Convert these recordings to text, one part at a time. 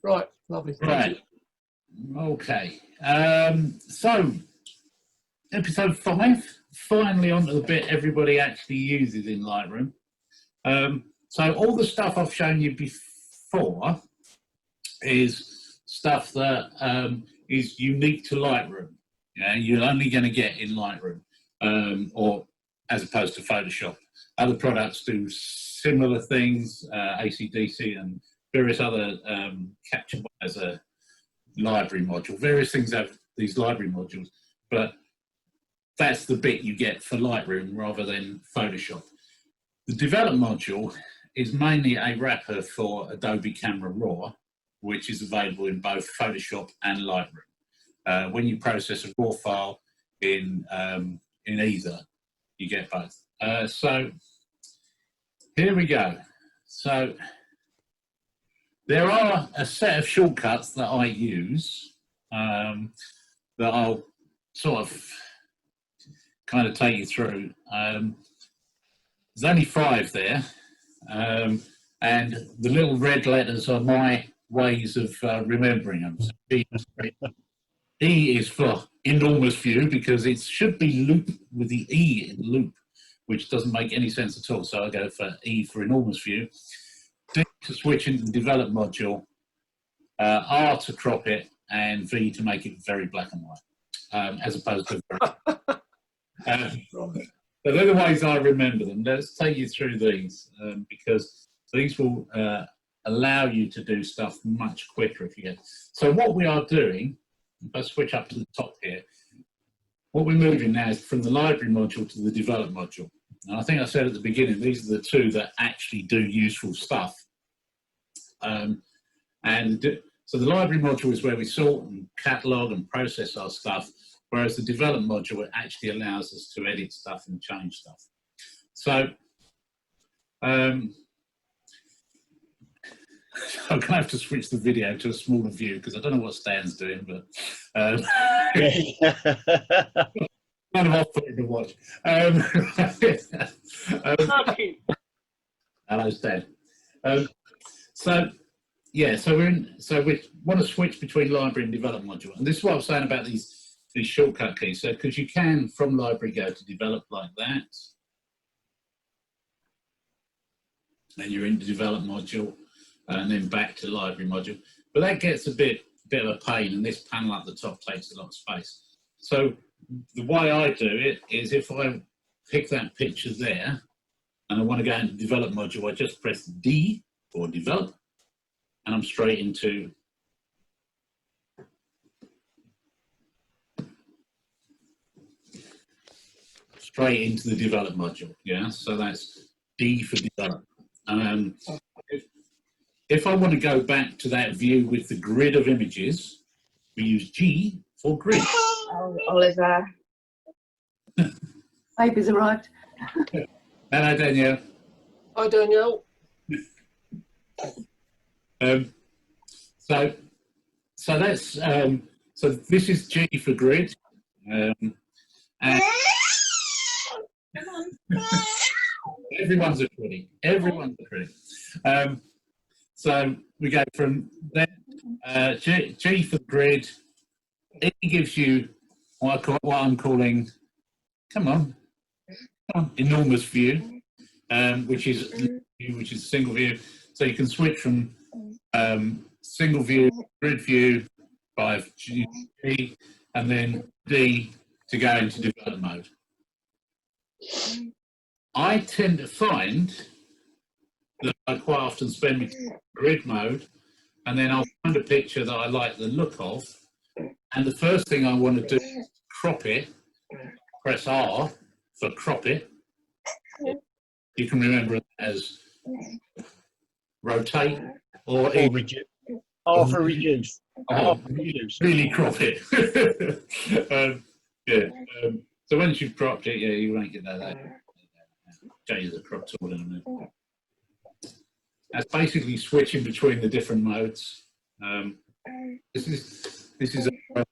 Right, lovely. Right. Okay. So, episode 5, finally onto the bit everybody actually uses in Lightroom. So all the stuff I've shown you before is stuff that is unique to Lightroom. Yeah, you're only going to get in Lightroom, or as opposed to Photoshop. Other products do similar things, AC/DC and various other capture as a library module. Various things have these library modules, but that's the bit you get for Lightroom rather than Photoshop. The develop module is mainly a wrapper for Adobe Camera Raw, which is available in both Photoshop and Lightroom. When you process a raw file in either, you get both. So here we go. So there are a set of shortcuts that I use that I'll sort of kind of take you through. There's only 5 there, and the little red letters are my ways of remembering them. So E is for enormous view, because it should be loop with the E in loop, which doesn't make any sense at all. So I go for E for enormous view. D to switch into the develop module, R to crop it, and V to make it very black and white, as opposed to very. So they're the ways I remember them. Let's take you through these, because these will allow you to do stuff much quicker if you get. So what we are doing, if I switch up to the top here, what we're moving now is from the library module to the develop module. And I think I said at the beginning, these are the 2 that actually do useful stuff. So the library module is where we sort and catalog and process our stuff, whereas the develop module actually allows us to edit stuff and change stuff. So I'm going to have to switch the video to a smaller view because I don't know what Stan's doing, but kind of off-putting to watch. Hello, Stan. So yeah, so we want to switch between library and develop module, and this is what I'm saying about these shortcut keys. So because you can from library go to develop like that, and you're in the develop module, and then back to library module. But that gets a bit of a pain, and this panel at the top takes a lot of space. So the way I do it is if I pick that picture there, and I want to go into develop module, I just press D for develop, and I'm straight into the develop module. Yeah, so that's D for develop. If I want to go back to that view with the grid of images, we use G for grid. Oh, Oliver. Baby's arrived. Hello, Danielle. Hi, Danielle. So that's so this is G for grid, and everyone's a critic. Everyone's a critic. So we go from then G for grid. It gives you what I'm calling, come on, enormous view, which is single view. So you can switch from single view, grid view by G, and then D to go into develop mode. I tend to find that I quite often spend between grid mode, and then I'll find a picture that I like the look of, and the first thing I want to do is crop it, press R for crop it. You can remember it as rotate or reduce. Oh, for reduce. Oh, really crop it. So once you've cropped it, yeah, you won't get that. Change the crop tool in a minute. That's basically switching between the different modes. This is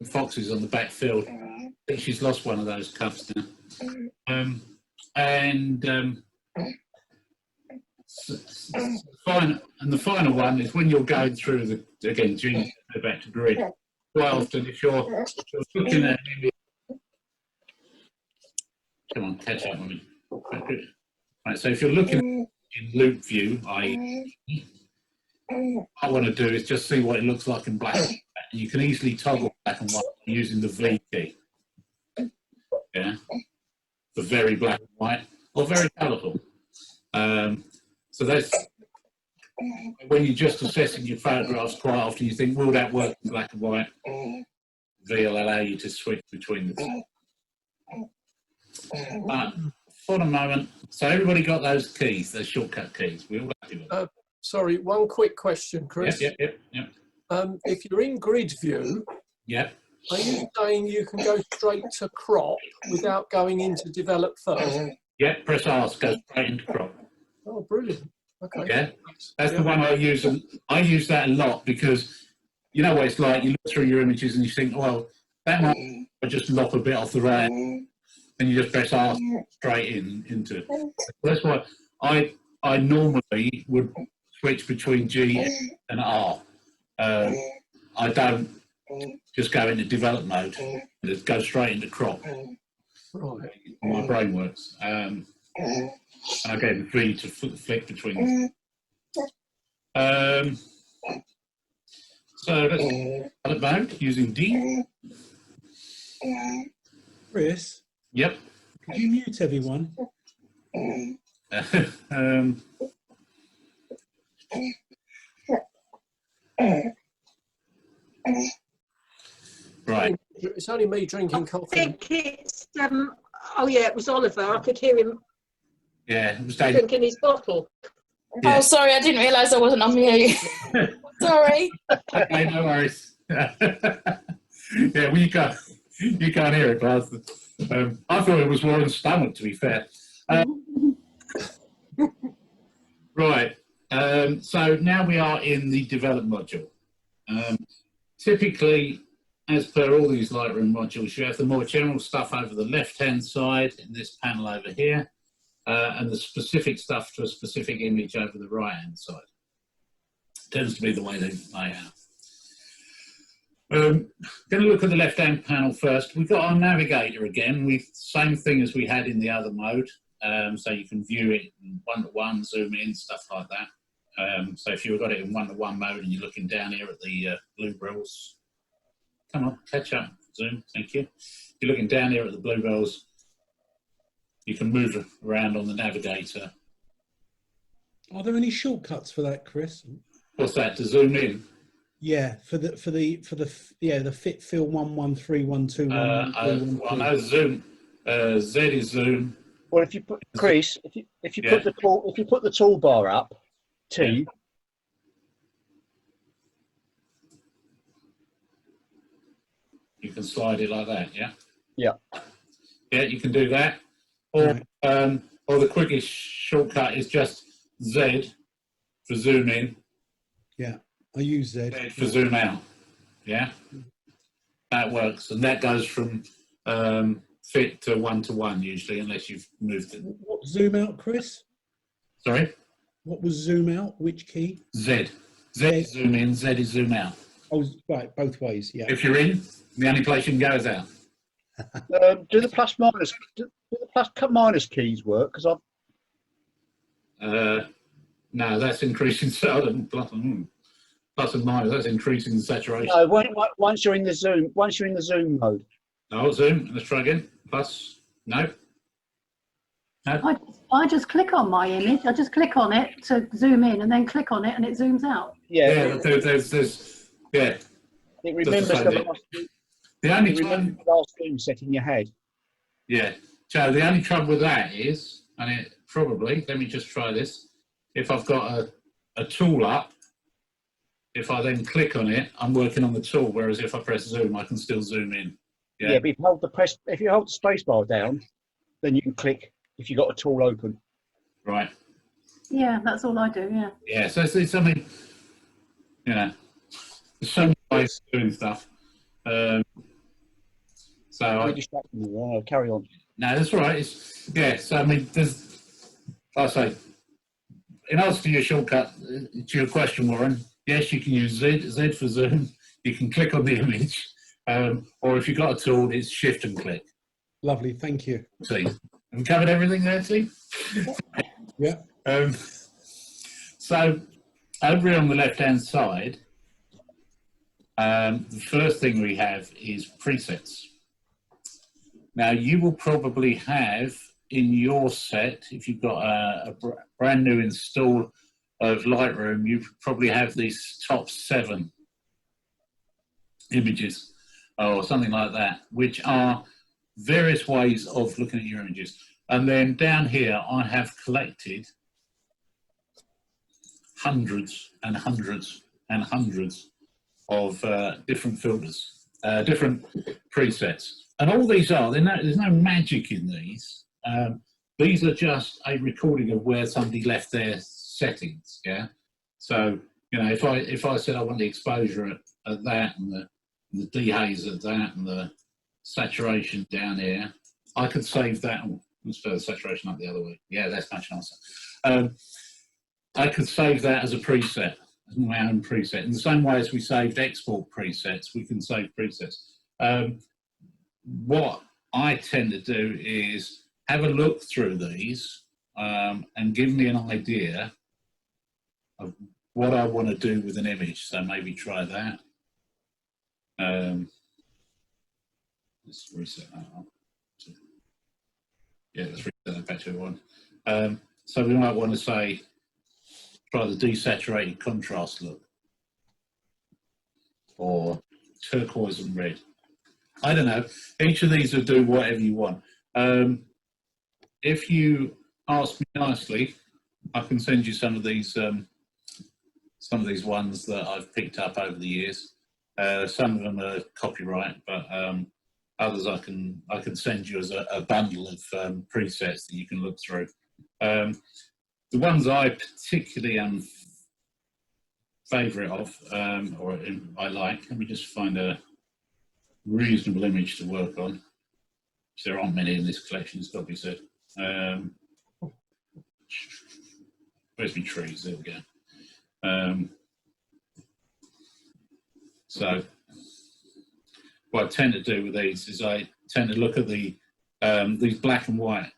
Fox's on the back field. I think she's lost one of those cups now. Fine, and the final one is when you're going through the, again, G, go back to grid. Quite often, if you're looking at an image, come on, catch up with me. Right, so if you're looking in loop view, i.e., what I want to do is just see what it looks like in black and white. And you can easily toggle black and white using the V key. Yeah, for very black and white or very colourful. So that's when you're just assessing your photographs. Quite often, you think, "Will that work in black and white?" V will allow you to switch between the two. For the moment, so everybody got those keys, those shortcut keys. We all happy with them. Sorry, one quick question, Chris. Yep. If you're in grid view, Yep. are you saying you can go straight to crop without going into develop first? Yep. Press R to go straight into crop. Oh, brilliant. Okay. Yeah, that's the one I use, and I use that a lot because you know what it's like. You look through your images and you think, well, that might just lop a bit off the rack, and you just press R straight into it. That's why I normally would switch between G and R. I don't just go into develop mode; just go straight into crop. Right. My brain works. And I gave V to flick between them. So let's develop mode using D. Chris, Yep. could you mute everyone? Right. It's only me drinking I coffee. think it's, oh yeah, it was Oliver. I could hear him Yeah, it was David. drinking his bottle. Yeah. Oh, sorry, I didn't realise I wasn't on mute. Sorry. Okay, no worries. Yeah, well, you can't hear it, but I thought it was Warren's stomach, to be fair. Right. So now we are in the develop module. Typically, as per all these Lightroom modules, you have the more general stuff over the left-hand side in this panel over here, and the specific stuff to a specific image over the right-hand side. Tends to be the way they lay out. Going to look at the left-hand panel first. We've got our navigator again. Same thing as we had in the other mode. So you can view it in one-to-one, zoom in, stuff like that. So if you've got it in one-to-one mode and you're looking down here at the blue bells, come on, catch up, zoom, thank you. If you're looking down here at the blue bells, you can move around on the navigator. Are there any shortcuts for that, Chris? What's that, to zoom in? Yeah, for the fit fill 113121. Well, I know zoom. Z is zoom. Well, if you put Chris, if you put the toolbar up, T. You can slide it like that, yeah? Yeah. Yeah, you can do that. Or the quickest shortcut is just Z for zoom in. Yeah, I use Z. Z for zoom out. Yeah? That works. And that goes from fit to one-to-one usually, unless you've moved it. What zoom out, Chris? Sorry? What was zoom out? Which key? Z. Z is zoom in, Z is zoom out. Oh, right, both ways, yeah. If you're in, the only place you can go is out. Do the plus minus keys work? Because No, that's increasing plus and minus. That's increasing the saturation. no, once you're in the zoom mode. No, zoom. Let's try again. Plus. No. No. I just click on my image. I just click on it to zoom in, and then click on it, and it zooms out. Yeah. Yeah. It remembers The only time. the last zoom set in your head. Yeah. So the only trouble with that is, and it probably. Let me just try this. If I've got a tool up, if I then click on it, I'm working on the tool. Whereas if I press zoom, I can still zoom in. Yeah, but if you hold the space bar down, then you can click if you've got a tool open. Right. Yeah, that's all I do. Yeah. Yeah. So it's something. You know, there's so many ways of doing stuff. So You're distracting me. Carry on. no, that's all right. So I mean, there's. I say, in answer to your shortcut, to your question, Warren, yes, you can use Z for zoom. You can click on the image, or if you've got a tool, it's shift and click. Lovely, thank you. See, have we covered everything there, T? Yeah. So over here on the left-hand side, the first thing we have is presets. Now, you will probably have in your set, if you've got a brand new install of Lightroom, you probably have these top 7 images or something like that, which are various ways of looking at your images. And then down here, I have collected hundreds and hundreds and hundreds of different filters, different presets. And all these are, there's no magic in these. These are just a recording of where somebody left their settings, yeah? So, you know, if I said I want the exposure at that and the dehaze at that and the saturation down here, I could save that. Let's throw the saturation up the other way. Yeah, that's much nicer. I could save that as a preset, as my own preset. In the same way as we saved export presets, we can save presets. What I tend to do is have a look through these and give me an idea of what I want to do with an image. So maybe try that. Let's reset that up. Yeah, let's reset that back to one. So we might want to say, try the desaturated contrast look, or turquoise and red. I don't know. Each of these will do whatever you want. If you ask me nicely, I can send you some of these ones that I've picked up over the years. Some of them are copyright, but others I can send you as a bundle of presets that you can look through. The ones I particularly am favourite of, or I like, let me just find a reasonable image to work on. There aren't many in this collection, it's got to be said. Where's my trees? There we go. So what I tend to do with these is I tend to look at the these black and white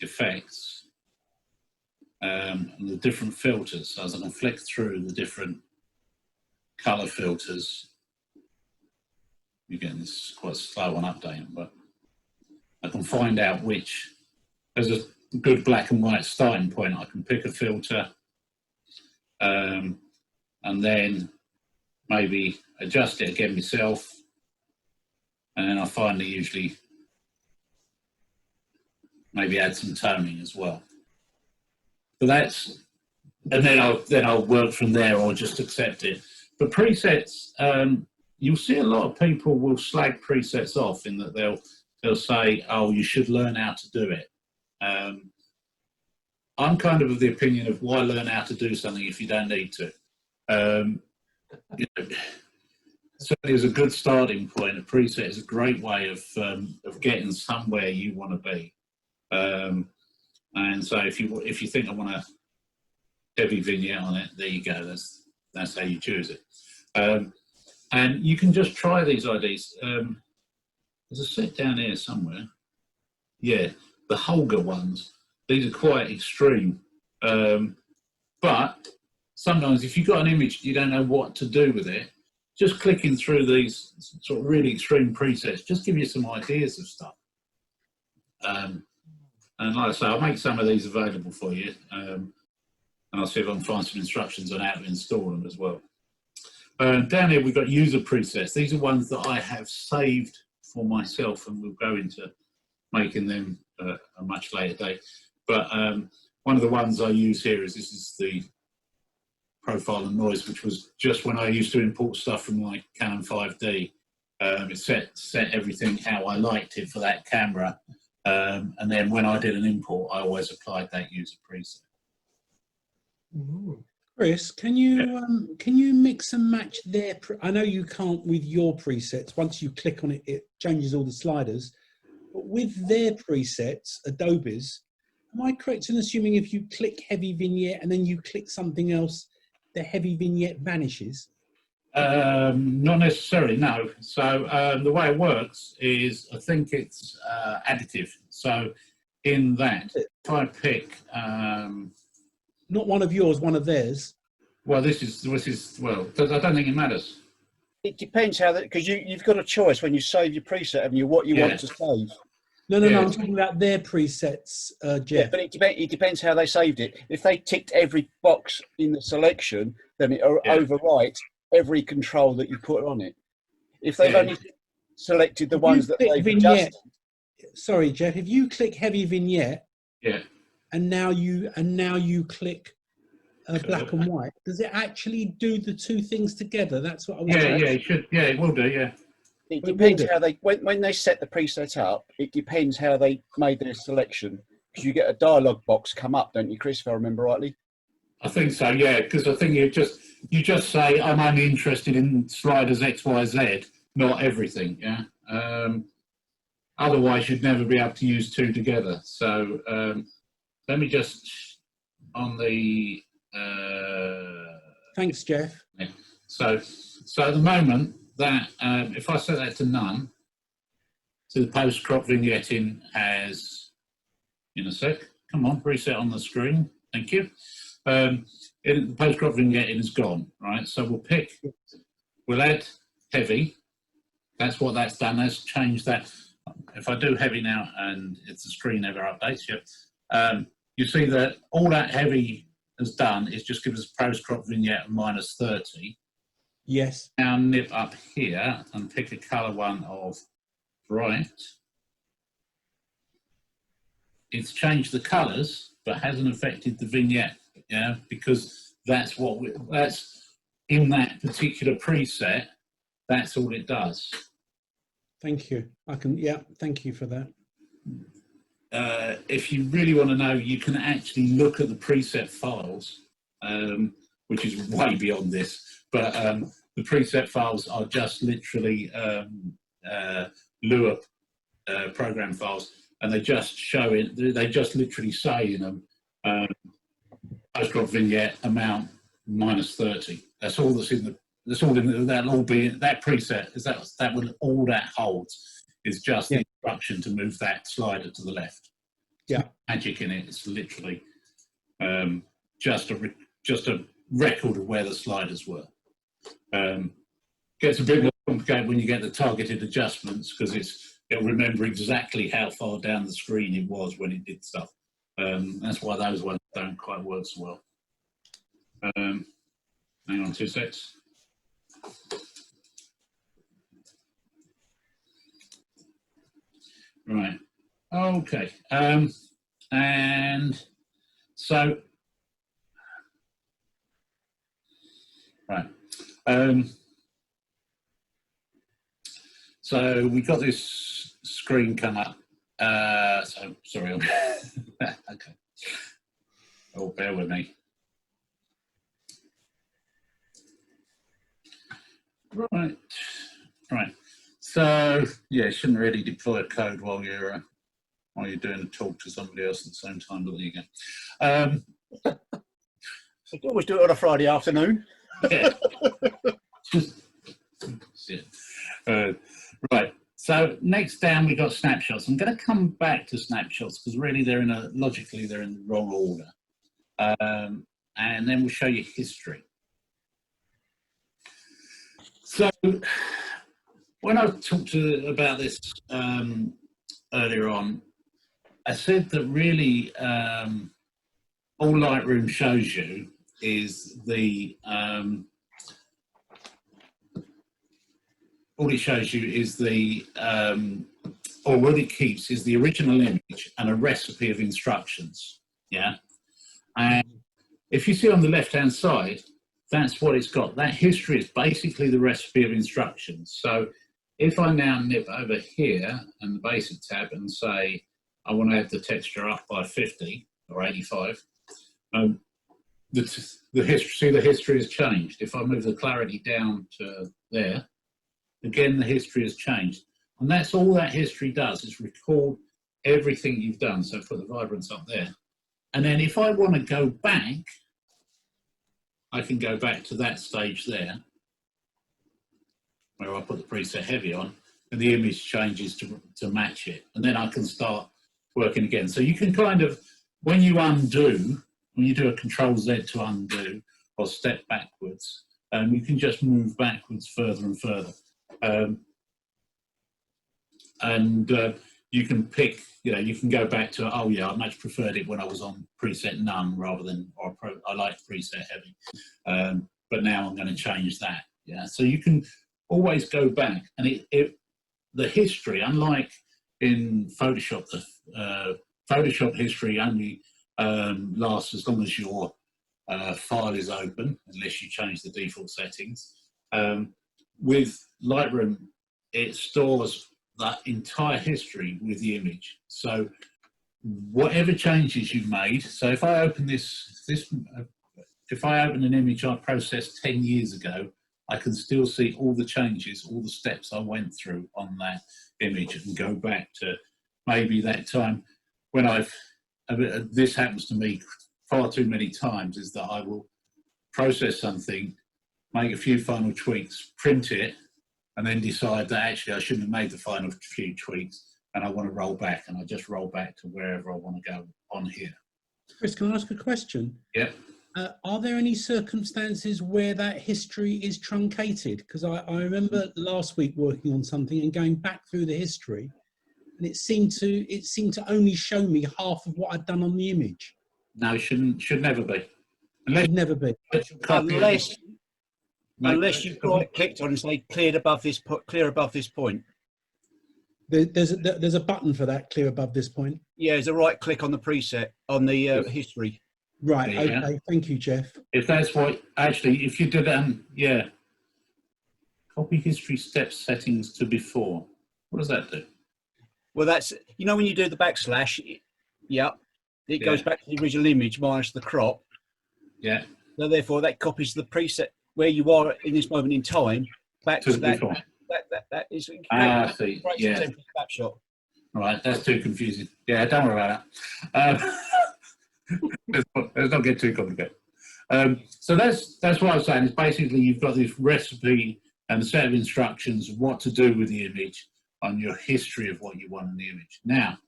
effects and the different filters. So as I can flick through the different color filters, again, this is quite slow on updating, but I can find out which, as a good black and white starting point, I can pick a filter and then maybe adjust it again myself, and then I finally usually maybe add some toning as well. But that's, and then I'll work from there or just accept it. But presets, you'll see a lot of people will slag presets off in that they'll say, oh, you should learn how to do it. I'm kind of the opinion of why learn how to do something if you don't need to. You know, certainly as a good starting point, a preset is a great way of getting somewhere you want to be. And so if you think I want a heavy vignette on it, there you go. That's how you choose it. And you can just try these IDs. There's a set down here somewhere. Yeah, the Holger ones. These are quite extreme. But sometimes if you've got an image, you don't know what to do with it, just clicking through these sort of really extreme presets, just give you some ideas of stuff. And like I say, I'll make some of these available for you. And I'll see if I can find some instructions on how to install them as well. Down here, we've got user presets. These are ones that I have saved for myself, and we'll go into making them a much later date. But one of the ones I use here is this is the profile and noise, which was just when I used to import stuff from like Canon 5D. It set everything how I liked it for that camera. And then when I did an import, I always applied that user preset. Chris, can you mix and match their? I know you can't with your presets. Once you click on it, it changes all the sliders. But with their presets, Adobe's, Am I correct in assuming if you click heavy vignette and then you click something else, the heavy vignette vanishes? Not necessarily, no. So the way it works is, I think it's additive. So in that, if I pick, Not one of yours, one of theirs. well, this is well, I don't think it matters. It depends how that, because you've got a choice when you save your preset, haven't you, what you want to save. No, no, Yeah. no, I'm talking about their presets, Yeah, Jeff. but it depends how they saved it. If they ticked every box in the selection, then it overwrites every control that you put on it. If they've only selected the If ones you that click they've vignette, adjusted. sorry, Jeff, if you click heavy vignette Yeah. and now you click black and white, does it actually do the two things together? That's what I was Yeah, trying yeah, to it should. Yeah, it will do. Yeah. It will depends do. how they, when they set the preset up, it depends how they made their selection. Because you get a dialog box come up, don't you, Chris, if I remember rightly? I think so. Yeah, because I think you just say I'm only interested in sliders X, Y, Z, not everything. Yeah. Otherwise, you'd never be able to use two together. So let me just on the. Thanks, Jeff. So at the moment that if I set that to none, so the post crop vignetting has, in a sec, come on, reset on the screen, thank you. The post crop vignetting is gone, right? So we'll add heavy. That's what that's done. That's changed that. If I do heavy now and it's the screen never updates, you see that all that heavy has done is just give us a post crop vignette of -30. Yes. Now nip up here and pick a color one of bright. It's changed the colors, but hasn't affected the vignette, yeah, because that's in that particular preset, that's all it does. Thank you. Thank you for that. If you really want to know, you can actually look at the preset files, which is way beyond this, but the preset files are just literally Lua program files, and they just show it, they just literally say in them, post crop vignette amount -30. That's all that's in the, that'll all be, that preset, is that will, all that holds is just the instruction to move that slider to the left. Yeah. Magic in it, it's literally just a record of where the sliders were. Gets a bit more complicated when you get the targeted adjustments, because it'll remember exactly how far down the screen it was when it did stuff. That's why those ones don't quite work so well. Hang on 2 secs. Right. Okay. And so, right. So we got this screen come up. So sorry. Okay. Oh, bear with me. Right. Right. So yeah, shouldn't really deploy a code while you're doing a talk to somebody else at the same time. But there you go. You can always do it on a Friday afternoon. Yeah. Right. So next down we got snapshots. I'm going to come back to snapshots because really logically they're in the wrong order. And then we'll show you history. So when I talked about this earlier on, I said that really all Lightroom shows you is the all it shows you is the or what it keeps is the original image and a recipe of instructions. Yeah, and if you see on the left hand side, that's what it's got. That history is basically the recipe of instructions. So if I now nip over here and the basic tab and say I want to have the texture up by 50 or 85, the history has changed. If I move the clarity down to there, again the history has changed. And that's all that history does, is record everything you've done. So put the vibrance up there. And then if I want to go back, I can go back to that stage there, where I put the preset heavy on, and the image changes to match it. And then I can start working again. So you can kind of, when you undo, when you do a Control Z to undo, or step backwards, you can just move backwards further and further. You can pick, you can go back to, oh yeah, I much preferred it when I was on preset none rather than, or I like preset heavy. But now I'm going to change that. Yeah, so you can always go back, and the history, unlike in Photoshop, the Photoshop history only lasts as long as your file is open, unless you change the default settings. With Lightroom, it stores that entire history with the image. So whatever changes you've made, so if I open if I open an image I processed 10 years ago, I can still see all the changes, all the steps I went through on that image, and go back to maybe that time when this happens to me far too many times, is that I will process something, make a few final tweaks, print it, and then decide that actually I shouldn't have made the final few tweaks, and I want to roll back, and I just roll back to wherever I want to go on here. Chris, can I ask a question? Yep. Are there any circumstances where that history is truncated? Because I remember last week working on something and going back through the history, and it seemed to only show me half of what I'd done on the image. No, it should never be. Should never be. Unless you've clicked on and say clear above this point. There's a button for that, clear above this point. Yeah, there's a right click on the preset on the history. Right. Yeah. Okay. Thank you, Jeff. If that's what if you did yeah, copy history steps settings to before. What does that do? Well, that's when you do the backslash, it goes back to the original image minus the crop. Yeah. So therefore, that copies the preset where you are in this moment in time back to that. That is. I see. Yeah. Snapshot. All right, that's too confusing. Yeah, don't worry about that. Let's not get too complicated. So that's what I was saying. Is basically you've got this recipe and a set of instructions what to do with the image on your history of what you want in the image. Now,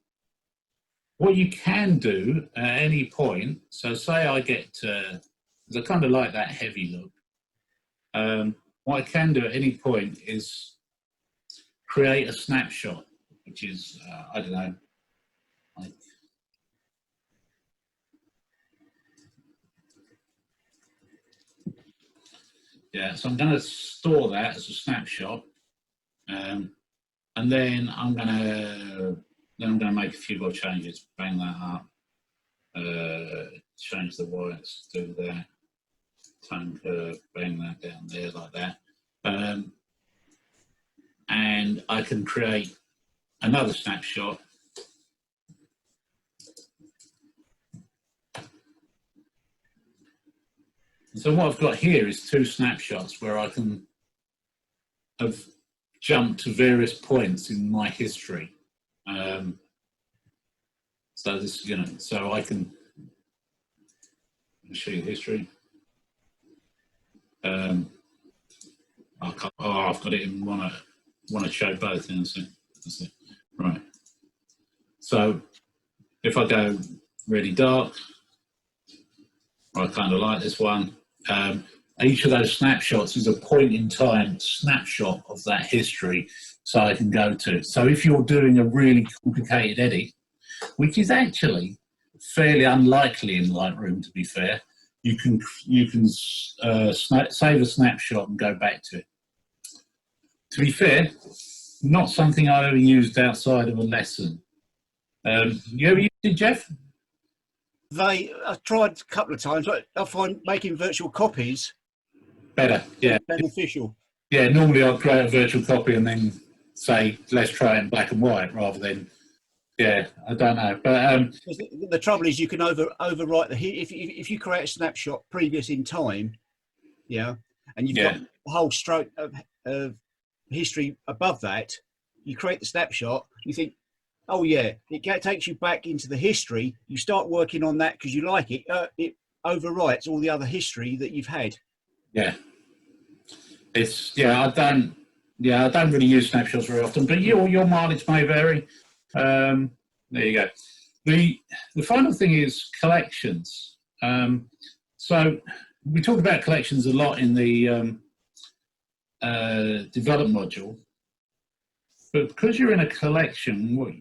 what you can do at any point, so say I get, because I kind of like that heavy look, what I can do at any point is create a snapshot, which is, I don't know, like, yeah, so I'm going to store that as a snapshot, and then I'm going to make a few more changes. Bang that up, change the whites, do that, tone curve, bang that down there like that, and I can create another snapshot. So what I've got here is two snapshots where I can have jumped to various points in my history. So this, so I can show you the history. I've got it in want to show both. That's it. Right. So if I go really dark, I kind of like this one. Each of those snapshots is a point in time snapshot of that history, so I can go to. So if you're doing a really complicated edit, which is actually fairly unlikely in Lightroom, to be fair, you can save a snapshot and go back to it. To be fair, not something I've ever used outside of a lesson. You ever used it, Jeff? I've tried a couple of times, but I find making virtual copies better, yeah, beneficial. Yeah, normally I'll create a virtual copy and then say, let's try it in black and white rather than, yeah, I don't know. But the trouble is you can overwrite if you create a snapshot previous in time, yeah, and you've got the whole stroke of history above that, you create the snapshot, you think, Oh yeah, takes you back into the history. You start working on that because you like it. It overwrites all the other history that you've had. Yeah, I don't really use snapshots very often, but your mileage may vary. There you go. The final thing is collections. So we talked about collections a lot in the develop module, but because you're in a collection,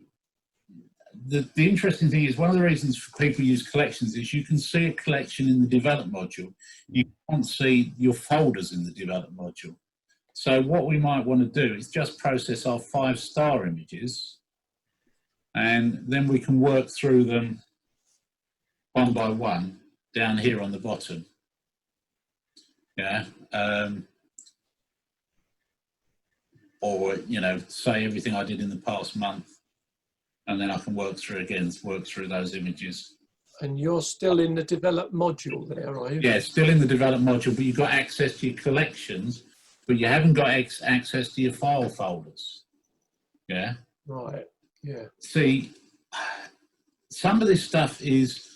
the interesting thing is one of the reasons for people use collections is you can see a collection in the develop module. You can't see your folders in the develop module. So what we might want to do is just process our 5-star images, and then we can work through them one by one down here on the bottom. Yeah. Or, say everything I did in the past month, and then I can work through those images. And you're still in the develop module there, are you? Yeah, still in the develop module, but you've got access to your collections, but you haven't got access to your file folders. Yeah. Right. Yeah. See, some of this stuff is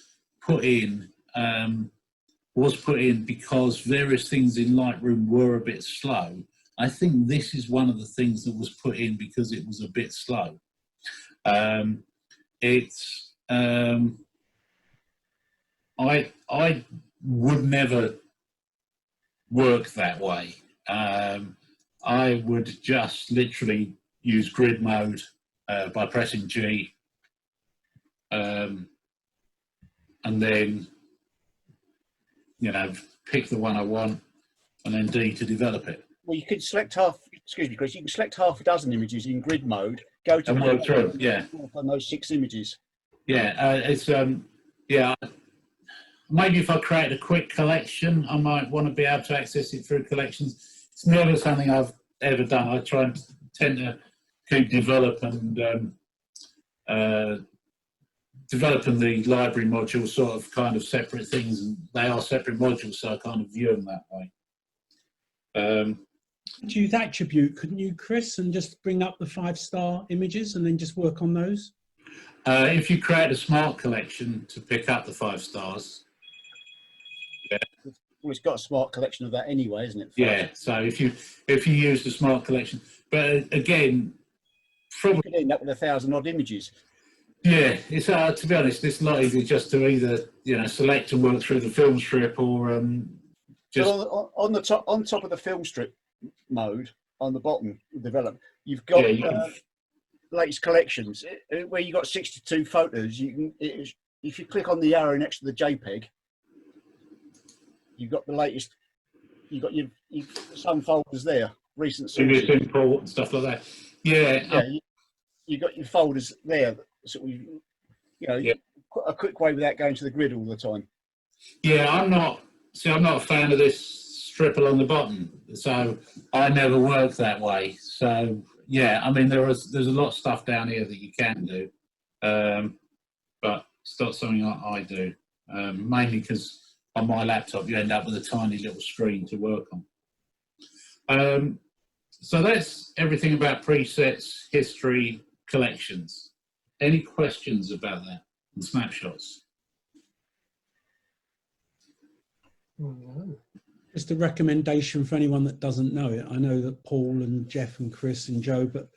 was put in because various things in Lightroom were a bit slow. I think this is one of the things that was put in because it was a bit slow. I would never work that way. I would just literally use grid mode by pressing G, and then pick the one I want, and then D to develop it. Well, you could select excuse me, Chris, you can select half a dozen images in grid mode, go to and work through, yeah. On those 6 images. Yeah, maybe if I create a quick collection, I might want to be able to access it through collections. It's never something I've ever done. I tend to keep developing the library modules sort of kind of separate things, and they are separate modules, so I kind of view them that way. To use attribute, couldn't you, Chris, and just bring up the 5-star images and then just work on those? If you create a smart collection to pick up the 5 stars. Yeah. Well, it's got a smart collection of that anyway, isn't it? Yeah. So if you use the smart collection, but again, you could end up with 1,000 odd images. Yeah, it's to be honest, it's a lot easier just to either select and work through the film strip, or just on top of the film strip mode on the bottom develop. You've got latest collections where you got 62 photos. You can if you click on the arrow next to the JPEG, you've got the latest. You've got your some folders there, recent sources, import and stuff like that. Yeah, you got your folders there. So a quick way without going to the grid all the time. Yeah, I'm not a fan of this strip along the bottom, so I never work that way. So yeah, I mean there's a lot of stuff down here that you can do, but it's not something I do, mainly because on my laptop you end up with a tiny little screen to work on. So that's everything about presets, history, collections. Any questions about that and snapshots? No. Just a recommendation for anyone that doesn't know it. I know that Paul and Jeff and Chris and Joe, but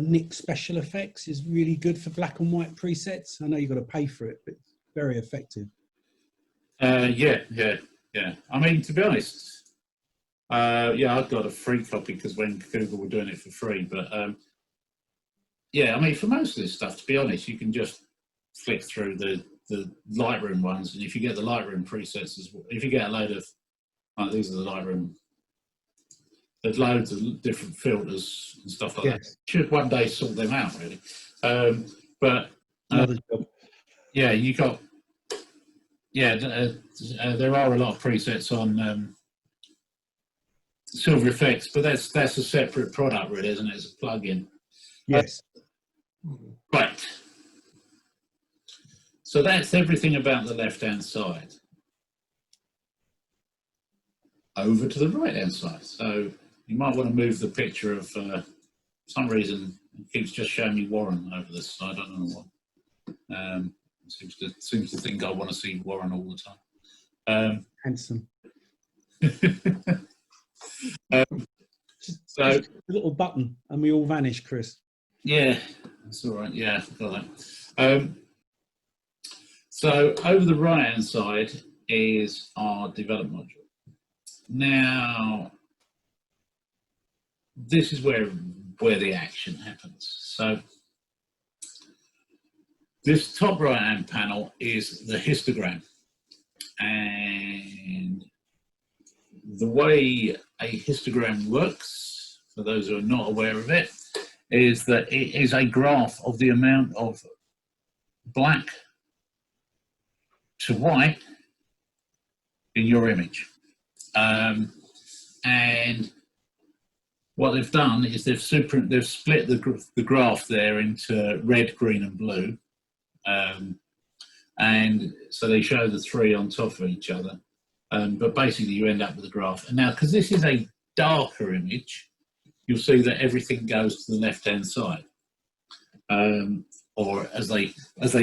Nick Special Effects is really good for black and white presets. I know you've got to pay for it, but it's very effective. Yeah. I mean, to be honest, I've got a free copy because when Google were doing it for free, but yeah, I mean, for most of this stuff, to be honest, you can just flick through the Lightroom ones, and if you get the Lightroom presets as well, if you get a load of, these are the Lightroom, there's loads of different filters and stuff like that. Should one day sort them out, really. But yeah, you got, there are a lot of presets on Silver Effects, but that's a separate product, really, isn't it? It's a plugin. Yes. Right. So that's everything about the left-hand side. Over to the right-hand side. So you might want to move the picture of, for some reason, It keeps just showing me Warren over this side. I don't know what. Seems to think I want to see Warren all the time. Handsome. So a little button, and we all vanish, Chris. yeah, that's all right. Yeah, got that. So over the right-hand side is our develop module. Now, this is where the action happens. So this top right-hand panel is the histogram, and the way a histogram works, for those who are not aware of it, is that it is a graph of the amount of black to white in your image. And what they've done is they've split the graph there into red, green and blue. And so they show the three on top of each other. But basically you end up with a graph. And now, because this is a darker image, you'll see that everything goes to the left-hand side. Or as they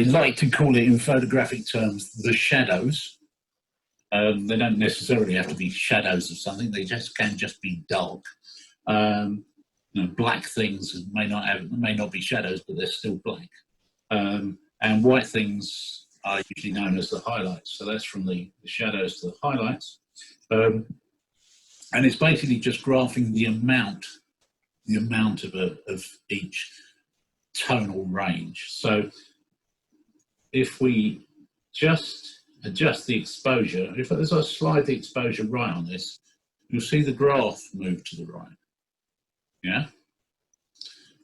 like to call it in photographic terms, the shadows. They don't necessarily have to be shadows of something, they can just be dark. You know, black things may not be shadows, but they're still black. And white things are usually known as the highlights. So that's from the shadows to the highlights. And it's basically just graphing the amount of each tonal range. So if we just adjust the exposure, as I slide the exposure right on this, you'll see the graph move to the right. Yeah.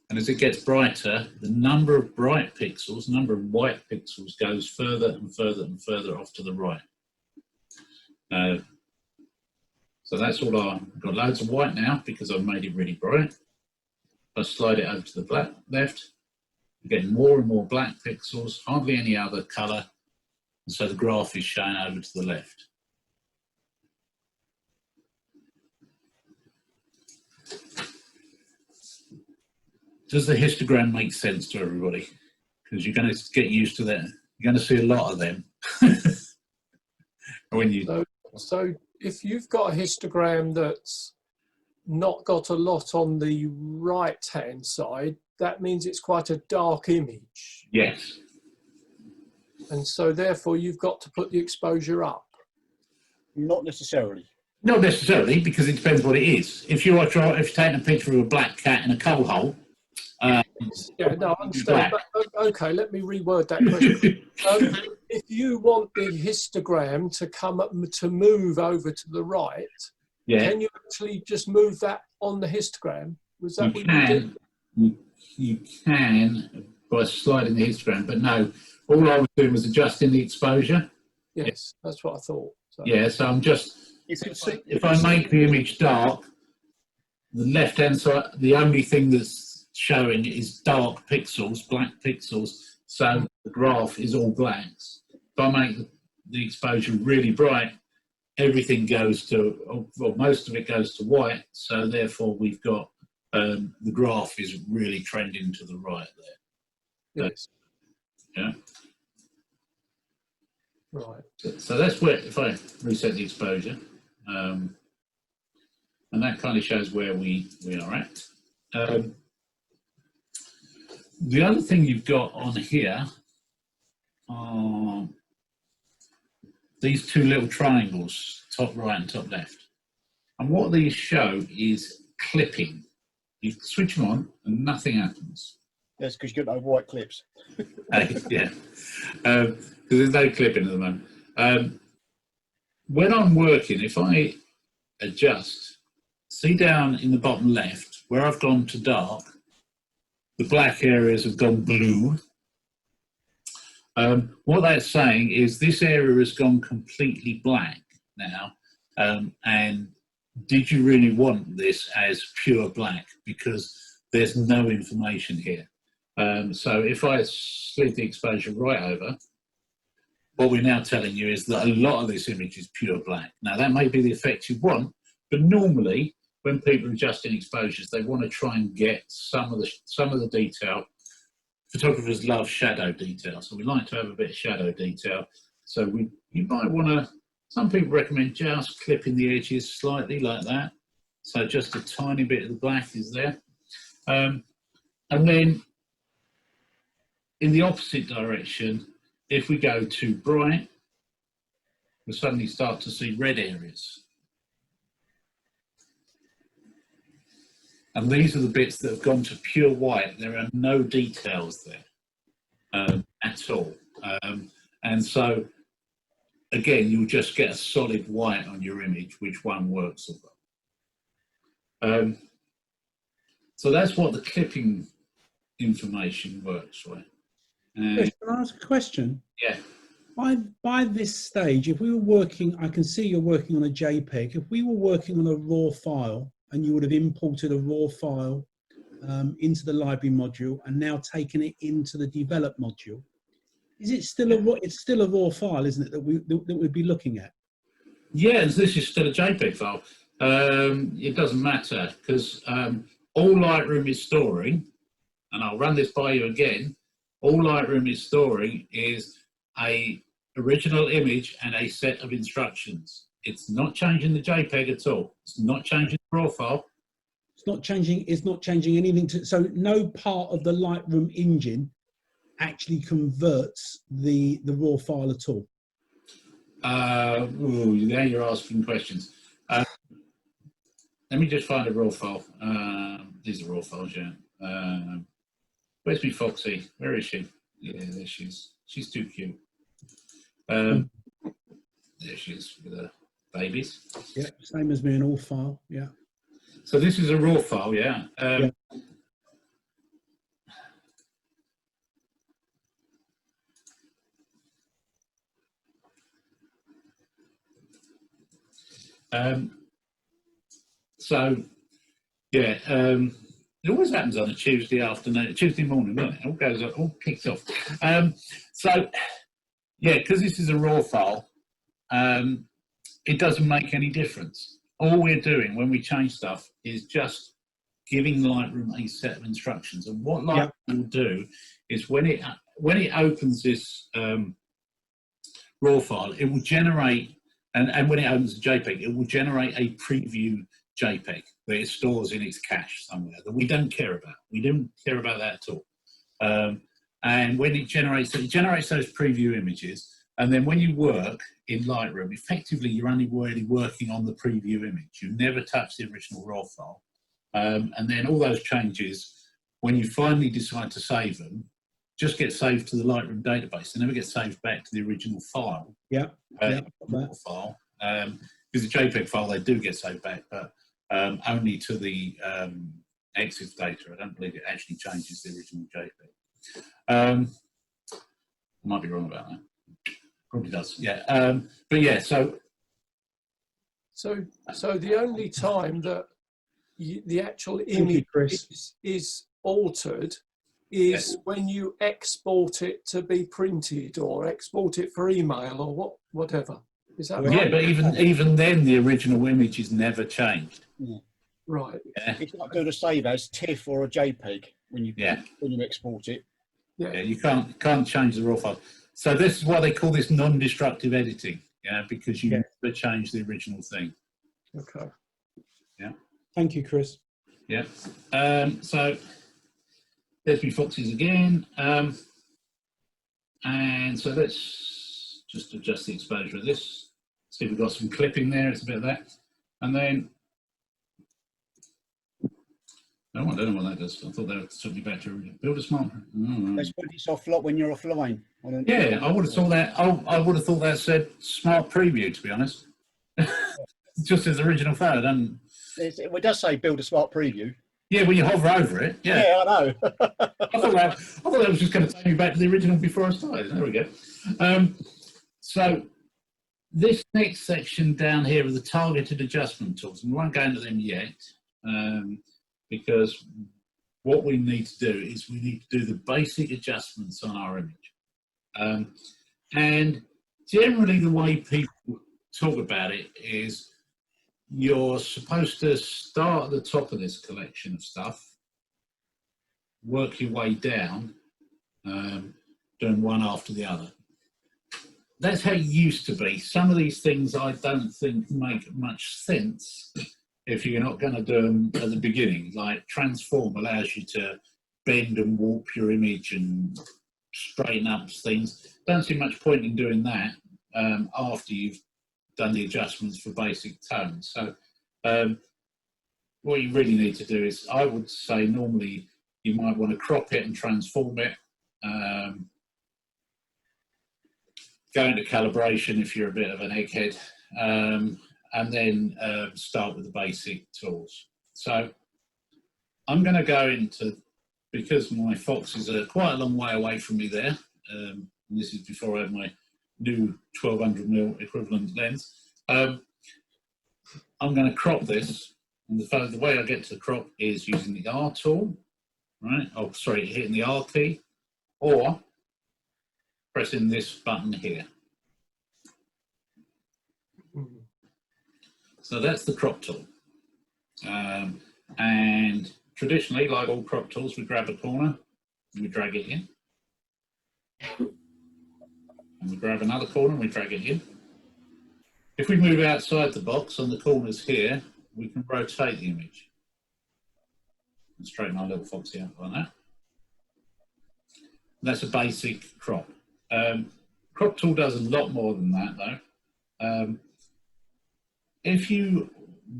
And as it gets brighter, the number of bright pixels, the number of white pixels goes further and further and further off to the right. So that's all I've got loads of white now because I've made it really bright. I slide it over to the left, you get more and more black pixels, hardly any other colour, and so the graph is shown over to the left. Does the histogram make sense to everybody? Because you're going to get used to that. You're going to see a lot of them. When you so if you've got a histogram that's not got a lot on the right-hand side, that means it's quite a dark image. Yes. And so therefore you've got to put the exposure up. Not necessarily. Not necessarily, because it depends what it is. If you're taking a picture of a black cat in a coal hole, yeah, no, I understand. But, okay, let me reword that question. If you want the histogram to to move over to the right, yeah, can you actually just move that on the histogram? Was that what you did? You can by sliding the histogram, but no. All I was doing was adjusting the exposure. Yes, that's what I thought. So. Yeah, so I'm just if I make the image dark, the left-hand side, the only thing that's showing is dark pixels, black pixels, so the graph is all blacks. If I make the exposure really bright, everything goes to, well, most of it goes to white, so therefore we've got the graph is really trending to the right there. Yes. Yeah. Right. So that's where, if I reset the exposure, and that kind of shows where we are at. The other thing you've got on here are these two little triangles, top right and top left. And what these show is clipping. You switch them on and nothing happens. That's because you've got no white clips. Yeah, because there's no clipping at the moment. When I'm working, if I adjust, see down in the bottom left, where I've gone to dark, the black areas have gone blue. What that's saying is this area has gone completely black now. And did you really want this as pure black? Because there's no information here. So if I slid the exposure right over, what we're now telling you is that a lot of this image is pure black. Now that may be the effect you want, but normally when people are adjusting exposures, they want to try and get some of the detail. Photographers love shadow detail, so we like to have a bit of shadow detail. So you might want to. Some people recommend just clipping the edges slightly like that, so just a tiny bit of the black is there, and then in the opposite direction, if we go too bright, we'll suddenly start to see red areas. And these are the bits that have gone to pure white. There are no details there at all. And so, again, you'll just get a solid white on your image, which one works for. So that's what the clipping information works with. Can I ask a question? Yeah. By this stage, if we were working, I can see you're working on a JPEG. If we were working on a raw file and you would have imported a raw file into the library module and now taken it into the develop module, is it still it's still a raw file, isn't it, that we'd be looking at? Yeah, this is still a JPEG file. It doesn't matter because all Lightroom is storing, and I'll run this by you again, all Lightroom is storing is a original image and a set of instructions. It's not changing the JPEG at all. It's not changing the raw file. It's not changing anything so no part of the Lightroom engine actually converts the raw file at all. Now you're asking questions. Let me just find a raw file. These are raw files, yeah. Where's me Foxy? Where is she? Yeah, there she is. She's too cute. There she is with her babies. Yeah, same as me, an all file. Yeah. So this is a raw file, yeah. So, yeah, it always happens on a Tuesday afternoon, Tuesday morning, doesn't it? It all goes, all kicks off. So, yeah, because this is a raw file, it doesn't make any difference. All we're doing when we change stuff is just giving Lightroom a set of instructions. And what Lightroom will do is when it opens this raw file, it will generate, and when it opens the JPEG, it will generate a preview JPEG that it stores in its cache somewhere that we don't care about. We don't care about that at all. And when it generates those preview images, and then when you work in Lightroom, effectively you're only really working on the preview image. You never touch the original raw file. And then all those changes, when you finally decide to save them, just get saved to the Lightroom database. They never get saved back to the original file. File. Because the JPEG file, they do get saved back, but only to the EXIF data. I don't believe it actually changes the original JPEG. I might be wrong about that. Probably does, yeah. But yeah, so the only time that the actual image is altered is when you export it to be printed or export it for email or whatever. Is that right? Yeah, but even then, the original image is never changed. Yeah. Right. Yeah. It's not going to save as TIFF or a JPEG when you export it. Yeah, you can't change the raw file. So this is why they call this non-destructive editing. Yeah, because you never change the original thing. Okay. Yeah. Thank you, Chris. Yeah. So there's me Foxes again. And so let's just adjust the exposure of this. See if we've got some clipping there. It's a bit of that. And then, no, I don't know what that does. I thought that took me back to build a smart. That's when it's offline, when you're offline. Yeah, I would have thought that. I would have thought that said smart preview, to be honest. Just as original photo, doesn't it? It does say build a smart preview. Yeah, when you hover over it. Yeah, yeah, I know. I thought that was just going to take me back to the original before I started. There we go. So this next section down here are the targeted adjustment tools, and we won't go into them yet, because what we need to do is we need to do the basic adjustments on our image. And generally the way people talk about it is you're supposed to start at the top of this collection of stuff, work your way down, doing one after the other. That's how it used to be. Some of these things I don't think make much sense if you're not going to do them at the beginning. Like transform allows you to bend and warp your image and straighten up things. Don't see much point in doing that after you've done the adjustments for basic tones. So what you really need to do is, I would say normally you might want to crop it and transform it. Go into calibration if you're a bit of an egghead, and then start with the basic tools. So I'm going to go into, because my foxes are quite a long way away from me there, and this is before I have my new 1200mm equivalent lens, I'm going to crop this, and the way I get to crop is using the R tool, right? Oh, sorry, hitting the R key, or pressing this button here. So that's the crop tool. And traditionally, like all crop tools, we grab a corner and we drag it in. And we grab another corner and we drag it in. If we move outside the box on the corners here, we can rotate the image. And straighten our little foxy out like that. And that's a basic crop. Crop tool does a lot more than that though. If you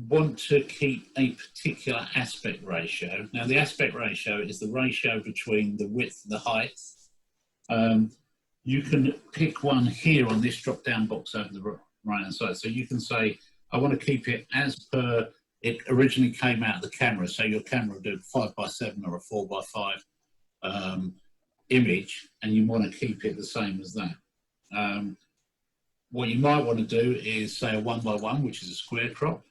want to keep a particular aspect ratio, now the aspect ratio is the ratio between the width and the height. You can pick one here on this drop down box over the right hand side. So you can say, I want to keep it as per it originally came out of the camera. So your camera will do 5x7 or a 4x5 image, and you want to keep it the same as that. What you might want to do is say a 1x1, which is a square crop.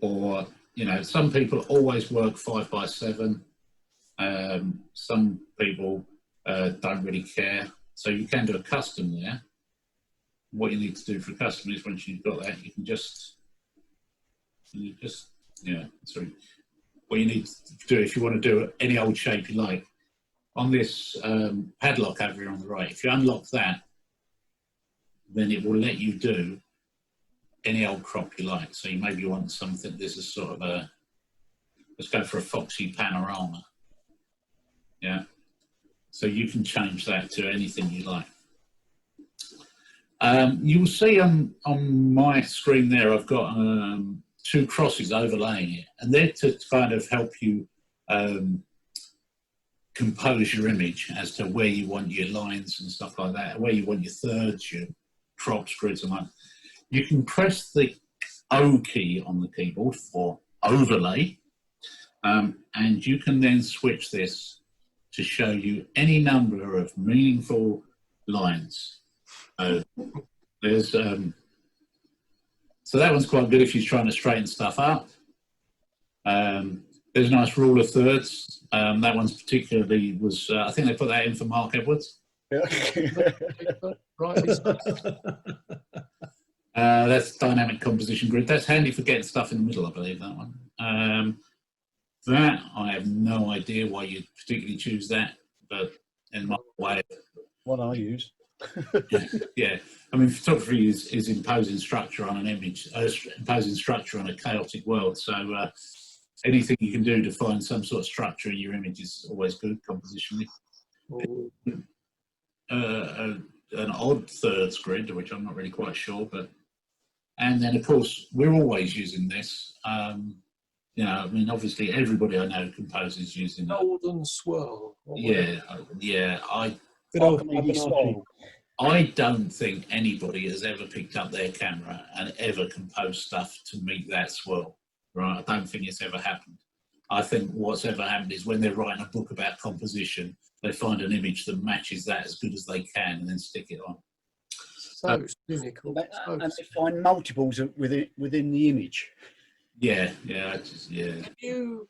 Or, you know, some people always work 5x7. Some people don't really care. So you can do a custom there. What you need to do for a custom is once you've got that, you can just, what you need to do if you want to do any old shape you like. On this padlock over here on the right, if you unlock that, then it will let you do any old crop you like. So you maybe want something, this is sort of a, let's go for a foxy panorama. Yeah. So you can change that to anything you like. You will see on my screen there, I've got two crosses overlaying it, and they're to kind of help you compose your image as to where you want your lines and stuff like that, where you want your thirds, your crops, grids and that. You can press the O key on the keyboard for overlay, and you can then switch this to show you any number of meaningful lines. There's so that one's quite good if you're trying to straighten stuff up. There's a nice rule of thirds. That one's particularly was, I think they put that in for Mark Edwards. That's dynamic composition grid. That's handy for getting stuff in the middle, I believe, that one. That, I have no idea why you'd particularly choose that, but in my way. What I use. Yeah, I mean, photography is imposing structure on an image, imposing structure on a chaotic world. So anything you can do to find some sort of structure in your image is always good, compositionally. An odd thirds grid, which I'm not really quite sure, but, and then of course, we're always using this. You know, I mean, obviously everybody I know composes using golden swirl. Yeah, yeah. I don't think anybody has ever picked up their camera and ever composed stuff to meet that swirl, right? I don't think it's ever happened. I think what's ever happened is when they're writing a book about composition, they find an image that matches that as good as they can and then stick it on. So cynical. And they find multiples within the image. Yeah, yeah, yeah.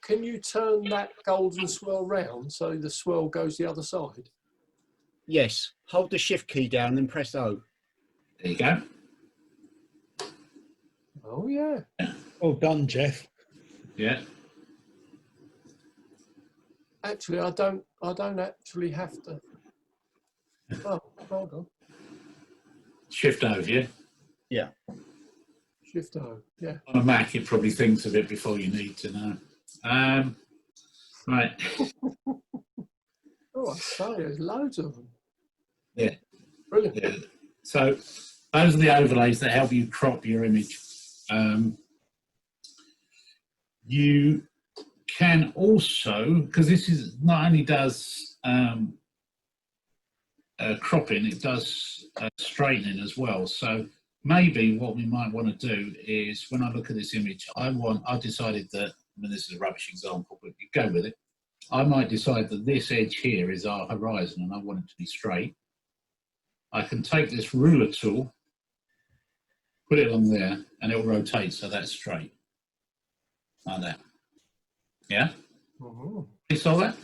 Can you turn that golden swirl round so the swirl goes the other side? Yes. Hold the shift key down and press O. There you go. Oh yeah. Well done, Jeff. Yeah. Actually, I don't actually have to. Oh, hold on. Shift over, yeah. Yeah. Shift O. Yeah. On a Mac, it probably thinks of it before you need to know. Right. Oh, I say, there's loads of them. Yeah. Brilliant. Yeah. So those are the overlays that help you crop your image. You can also, because this is not only does cropping, it does straightening as well. So maybe what we might want to do is, when I look at this image, I decided that, I mean, this is a rubbish example, but you go with it. I might decide that this edge here is our horizon and I want it to be straight. I can take this ruler tool, put it on there, and it will rotate so that's straight. Like that. Yeah? You saw that?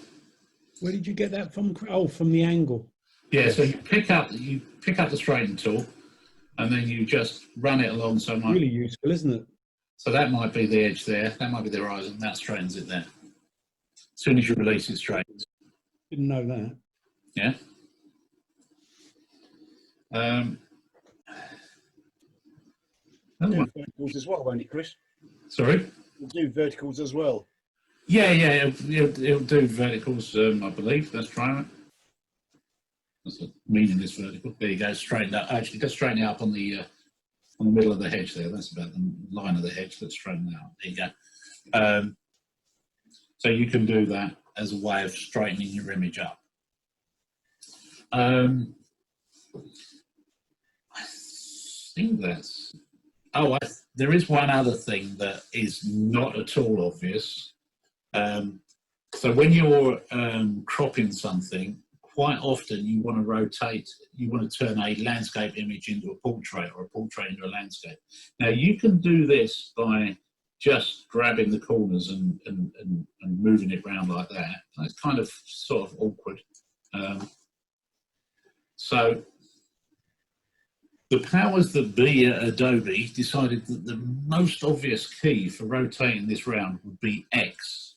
Where did you get that from? Oh, from the angle. Yeah, so you pick up the straightening tool and then you just run it along so much. Really useful, isn't it? So that might be the edge there, that might be the horizon, that straightens it there. As soon as you release it, straightens. Didn't know that. Yeah. Do verticals as well, won't it, Chris? Sorry? We'll do verticals as well. Yeah, it'll do verticals, I believe. That's right. That's the meaningless vertical. There you go, straighten up. Actually, just straighten it up on the middle of the hedge there. That's about the line of the hedge. Let's straighten that out. There you go. So you can do that as a way of straightening your image up. I think that's... Oh, there is one other thing that is not at all obvious. So when you're cropping something, quite often you want to rotate, you want to turn a landscape image into a portrait or a portrait into a landscape. Now you can do this by just grabbing the corners and moving it around like that. It's kind of sort of awkward. So the powers that be at Adobe decided that the most obvious key for rotating this round would be X.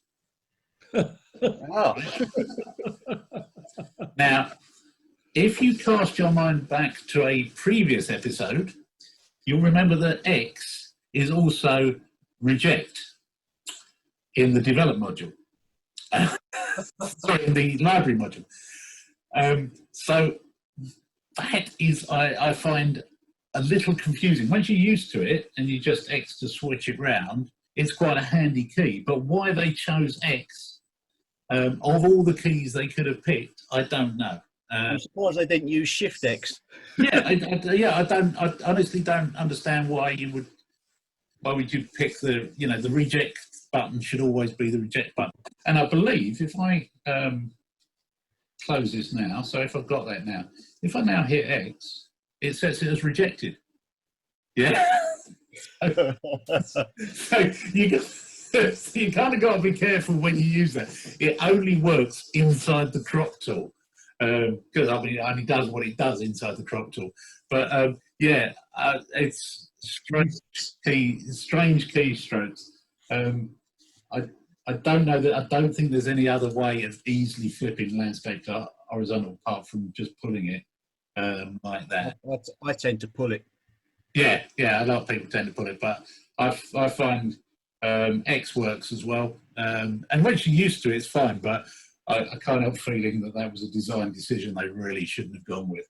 Oh. Now, if you cast your mind back to a previous episode, you'll remember that X is also reject in the develop module. Sorry, in the library module. So that is, I find, a little confusing. Once you're used to it and you just X to switch it round, it's quite a handy key. But why they chose X, of all the keys they could have picked, I don't know. I'm surprised they didn't use Shift X. I honestly don't understand why would you pick the, the reject button should always be the reject button. And I believe if I close this now, so if I've got that now, if I now hit X, it sets it as rejected. Yeah. So you kind of got to be careful when you use that. It only works inside the crop tool. Because I mean, it only does what it does inside the crop tool. But it's strange keystrokes. I don't know that. I don't think there's any other way of easily flipping landscape to horizontal apart from just pulling it like that. I tend to pull it. Yeah, a lot of people tend to pull it, but I find X works as well. And once you're used to it, it's fine. But I can't help feeling that was a design decision they really shouldn't have gone with.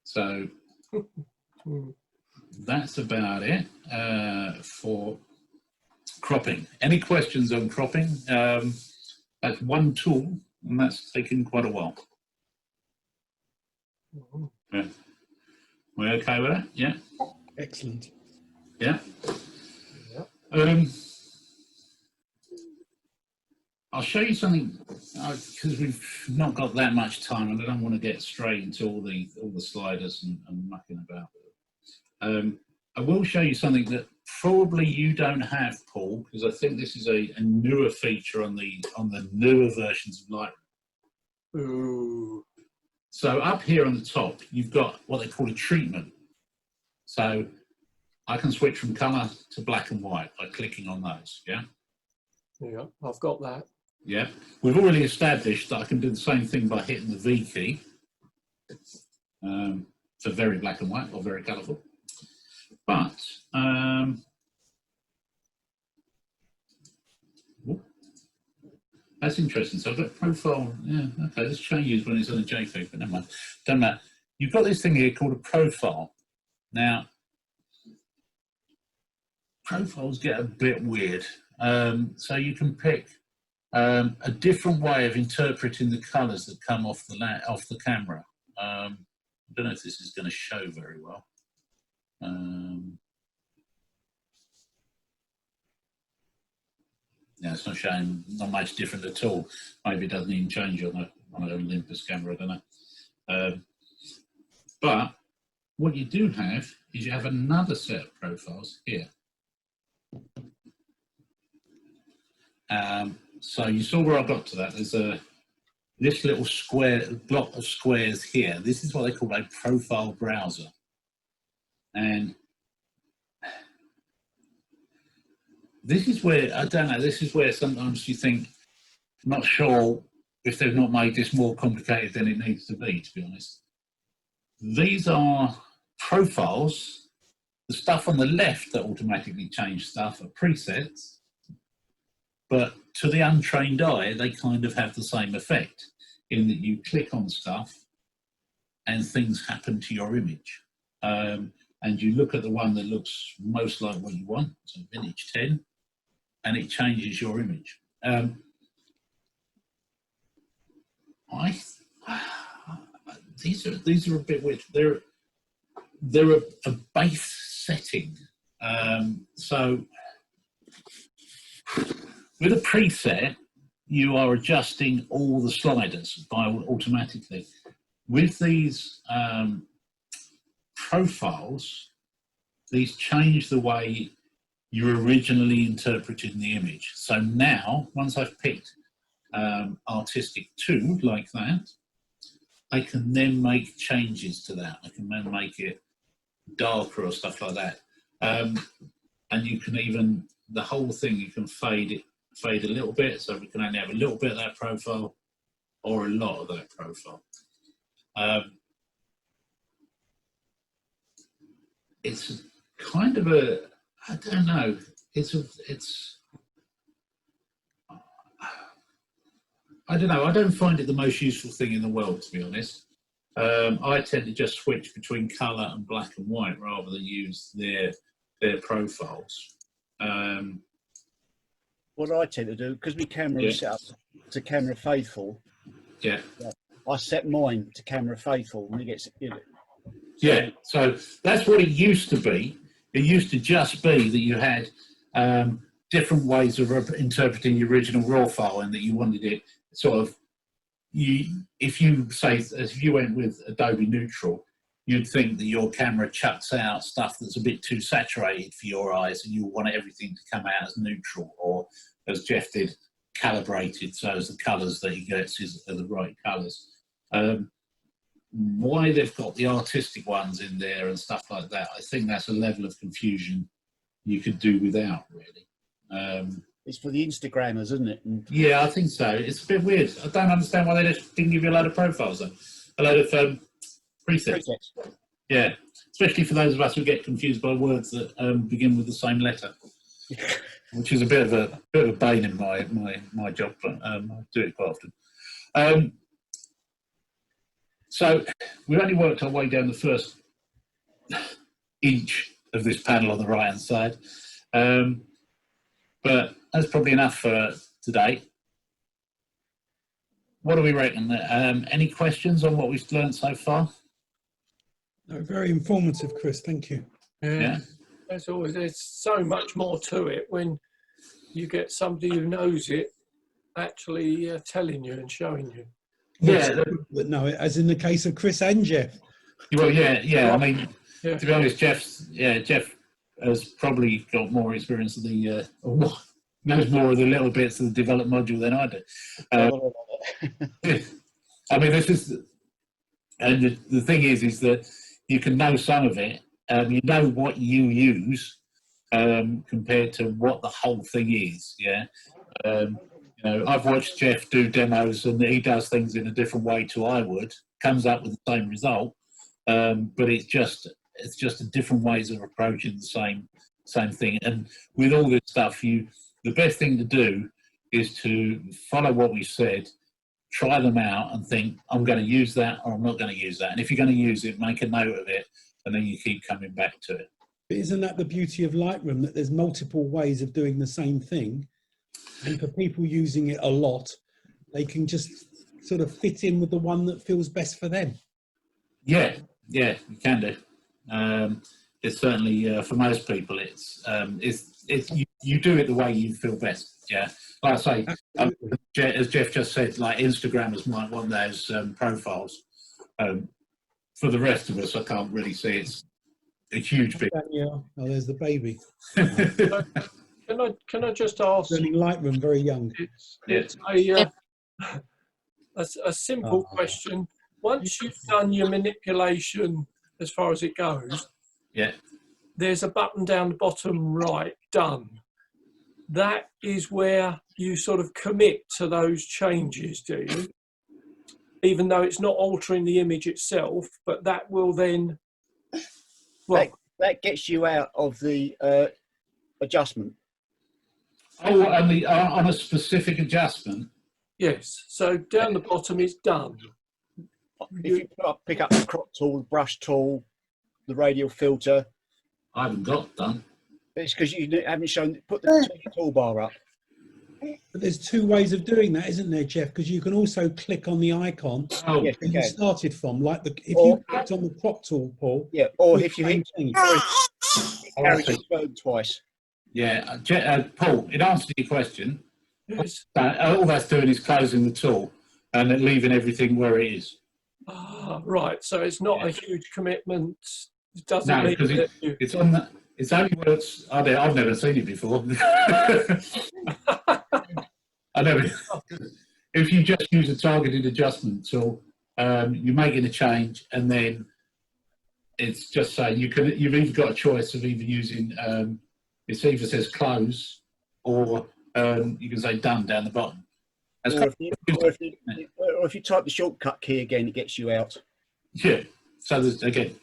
So that's about it for cropping. Any questions on cropping? That's one tool, and that's taken quite a while. Yeah. We're okay with that? Yeah. Excellent. Yeah. I'll show you something because we've not got that much time, and I don't want to get straight into all the sliders and mucking about. I will show you something that probably you don't have, Paul, because I think this is a newer feature on the newer versions of Lightroom. Ooh. So up here on the top, you've got what they call a treatment. So I can switch from colour to black and white by clicking on those, yeah? Yeah, I've got that. Yeah. We've already established that I can do the same thing by hitting the V key for very black and white or very colourful. But, that's interesting. So I've got profile. Yeah, okay. This changes when it's on a JPEG, but never mind. Don't matter. You've got this thing here called a profile. Now, profiles get a bit weird. So you can pick a different way of interpreting the colours that come off the camera. I don't know if this is going to show very well. Yeah, it's not showing, not much different at all. Maybe it doesn't even change on an Olympus camera, I don't know. But what you do have is you have another set of profiles here. So you saw where I got to that. There's this little square block of squares here. This is what they call a profile browser. And this is where, I don't know, this is where sometimes you think, not sure if they've not made this more complicated than it needs to be honest. These are profiles. The stuff on the left that automatically change stuff are presets, but to the untrained eye, they kind of have the same effect in that you click on stuff and things happen to your image. And you look at the one that looks most like what you want, so vintage 10, and it changes your image. These are a bit weird. They're a base setting. So with a preset, you are adjusting all the sliders automatically. With these profiles, these change the way you originally interpreted the image. So now, once I've picked artistic 2 like that, I can then make changes to that. I can then make it darker or stuff like that. And you can even, the whole thing, you can fade a little bit, so we can only have a little bit of that profile or a lot of that profile. It's kind of a, I don't know, I don't know, I don't find it the most useful thing in the world, to be honest. I tend to just switch between colour and black and white rather than use their profiles. What I tend to do, because my camera is set up to camera faithful, I set mine to camera faithful when it gets, Yeah, so that's what it used to be. It used to just be that you had different ways of interpreting the original RAW file, and that you wanted it sort of, if you went with Adobe Neutral, you'd think that your camera chucks out stuff that's a bit too saturated for your eyes, and you want everything to come out as neutral, or as Jeff did, calibrated, so as the colours that he gets are the right colours. Why they've got the artistic ones in there and stuff like that, I think that's a level of confusion you could do without, really. It's for the Instagrammers, isn't it? And yeah, I think so. It's a bit weird. I don't understand why they just didn't give you a load of profiles, though. A load of presets. Yeah, especially for those of us who get confused by words that begin with the same letter, which is a bit of a bane in my job, but I do it quite often. So we've only worked our way down the first inch of this panel on the right hand side, but that's probably enough for today. What do we reckon? Any questions on what we've learned so far? No, very informative, Chris. Thank you. Yeah. There's so much more to it when you get somebody who knows it actually telling you and showing you. Yeah, but no, as in the case of Chris and Jeff. Well, yeah. I mean, to be honest, Jeff has probably got more experience of the knows more of the little bits of the develop module than I do. I mean, this is And the thing is that you can know some of it. You know what you use compared to what the whole thing is. Yeah. You know, I've watched Jeff do demos, and he does things in a different way to I would. Comes up with the same result, but it's just different ways of approaching the same thing. And with all this stuff, the best thing to do is to follow what we said, try them out, and think, I'm going to use that or I'm not going to use that. And if you're going to use it, make a note of it, and then you keep coming back to it. But isn't that the beauty of Lightroom, that there's multiple ways of doing the same thing? And for people using it a lot, they can just sort of fit in with the one that feels best for them. Yeah, you can do. It's certainly for most people. You do it the way you feel best. Yeah, like I say, as Jeff just said, like Instagrammers might want those profiles. For the rest of us, I can't really see it's a huge big. Danielle, oh, there's the baby. Can I just ask? Learning Lightroom very young. It's a simple question. Once you've done your manipulation as far as it goes, yeah, there's a button down the bottom right, done. That is where you sort of commit to those changes, do you? Even though it's not altering the image itself, but that will then, well, that gets you out of the adjustment. Oh, on a specific adjustment. yes. So down the bottom is done. If you pick up the crop tool, the brush tool, the radial filter. I haven't got done. It's because you haven't shown. Put the toolbar up. But there's two ways of doing that, isn't there, Jeff? Because you can also click on the icon Oh, yes, that you started from, like if Or- you clicked on the crop tool, Paul. Yeah, or if you hit thing. carry the phone twice. yeah. Paul, in answer to your question, Yes. all that's doing is closing the tool and then leaving everything where it is. Ah, right. So it's not a huge commitment. It doesn't No, mean because that you... it's on that. It's only where it's. I've never seen it before. I never. If you just use a targeted adjustment tool, you're making a change, and then it's just saying you've either got a choice of either using. It either says close, or you can say done down the bottom. Or if you type the shortcut key again, it gets you out. Yeah. So there's again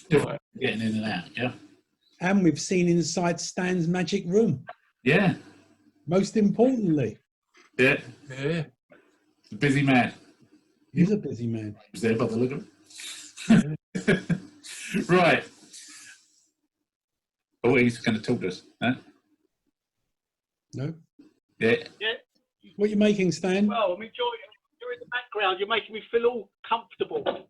different Right. getting in and out. Yeah. And we've seen inside Stan's magic room. Yeah. Most importantly, Yeah. Yeah. The busy man. he's a busy man. Was there by the look of it? Right. Oh, he's going to talk to us. Huh? No? Yeah. What are you making, Stan? Well, I'm enjoying the background. You're making me feel all comfortable.